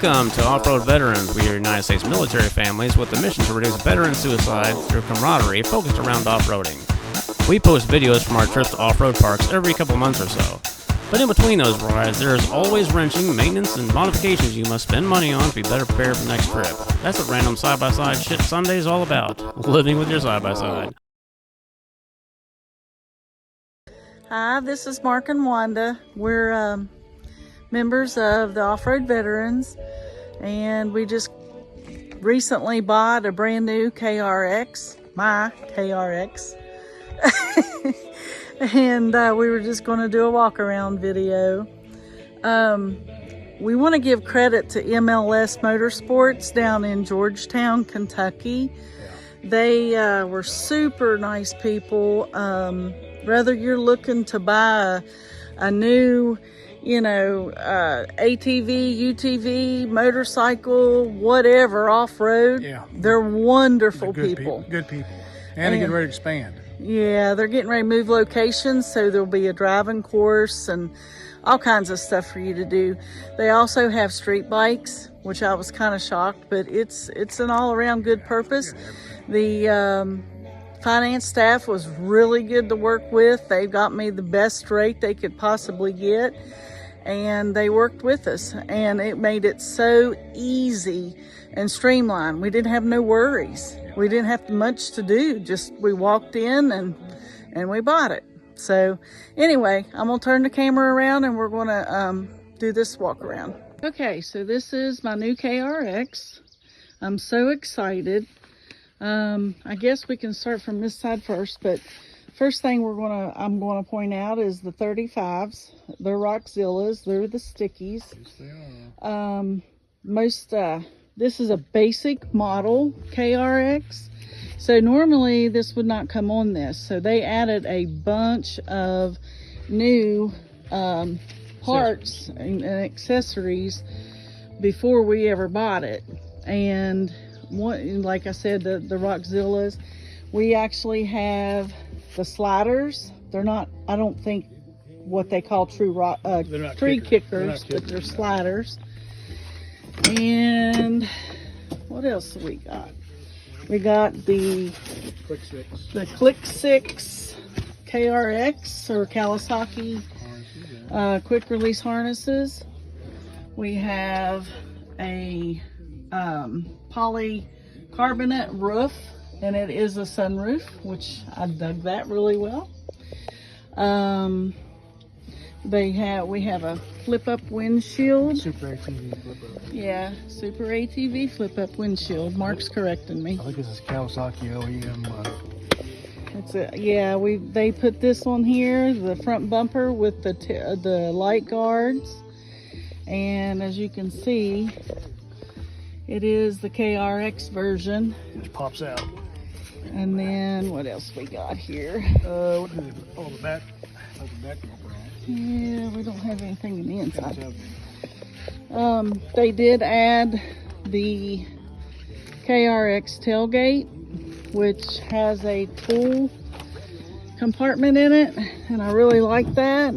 Welcome to Off-Road Veterans. We are United States military families with the mission to reduce veteran suicide through camaraderie focused around off-roading. We post videos from our trips to off-road parks every couple months or so. But in between those rides, there is always wrenching, maintenance, and modifications you must spend money on to be better prepared for the next trip. That's what random side-by-side shit Sunday is all about. Living with your side-by-side. Hi, this is Marc and Wanda. We're members of the Off-Road Veterans, and we just recently bought a brand new KRX, my KRX. And we were just going to do a walk around video. We want to give credit to MLS Motorsports down in Georgetown, Kentucky. They were super nice people. Whether you're looking to buy a new, ATV, UTV, motorcycle, whatever, off-road, they're wonderful people. Good people. And they're getting ready to expand. Yeah, they're getting ready to move locations, so there'll be a driving course and all kinds of stuff for you to do. They also have street bikes, which I was kind of shocked, but it's an all-around good purpose. The finance staff was really good to work with. They got me the best rate they could possibly get, and they worked with us, and it made it so easy and streamlined. We didn't have no worries. We didn't have much to do. Just we walked in and we bought it. So anyway, I'm gonna turn the camera around and we're gonna do this walk around. Okay, so this is my new KRX. I'm so excited. I guess we can start from this side first, but first thing I'm gonna point out is the 35s. They're Rockzillas. They're the stickies. Yes, they are. This is a basic model KRX. So normally this would not come on this. So they added a bunch of new parts and accessories before we ever bought it. And like I said, the Rockzillas, we actually have the sliders. They're not, I don't think, what they call tree kickers, but they're sliders. And what else do we got? We got the Click 6 KRX or Kawasaki quick release harnesses. We have a polycarbonate roof, and it is a sunroof, which I dug that really well. We have a flip-up windshield. Super ATV flip-up. Yeah, Super ATV flip-up windshield. Mark's correcting me. I think this is Kawasaki OEM. They put this on here, the front bumper with the light guards, and as you can see, it is the KRX version. It just pops out. And then what else we got here? What is it? Oh, the back. Oh, the back bumper on. Yeah, we don't have anything in the inside. They did add the KRX tailgate, which has a tool compartment in it, and I really like that.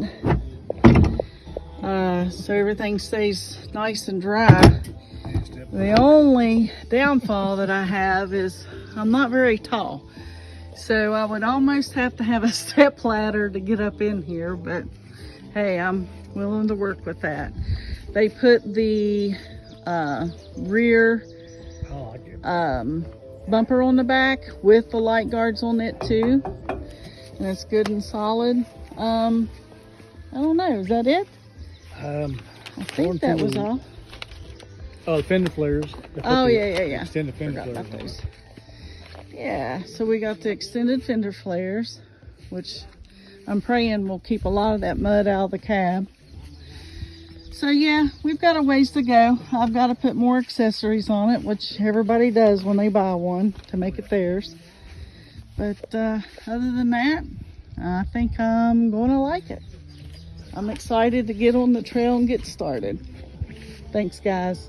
So everything stays nice and dry. The only downfall that I have is I'm not very tall, so I would almost have to have a step ladder to get up in here, but hey, I'm willing to work with that. They put the rear bumper on the back with the light guards on it too, and it's good and solid. I don't know, is that it? I think that was all. Oh, the fender flares. Oh, yeah. Extended fender flares. About those. Yeah, so we got the extended fender flares, which I'm praying will keep a lot of that mud out of the cab. So yeah, we've got a ways to go. I've got to put more accessories on it, which everybody does when they buy one to make it theirs. But other than that, I think I'm going to like it. I'm excited to get on the trail and get started. Thanks, guys.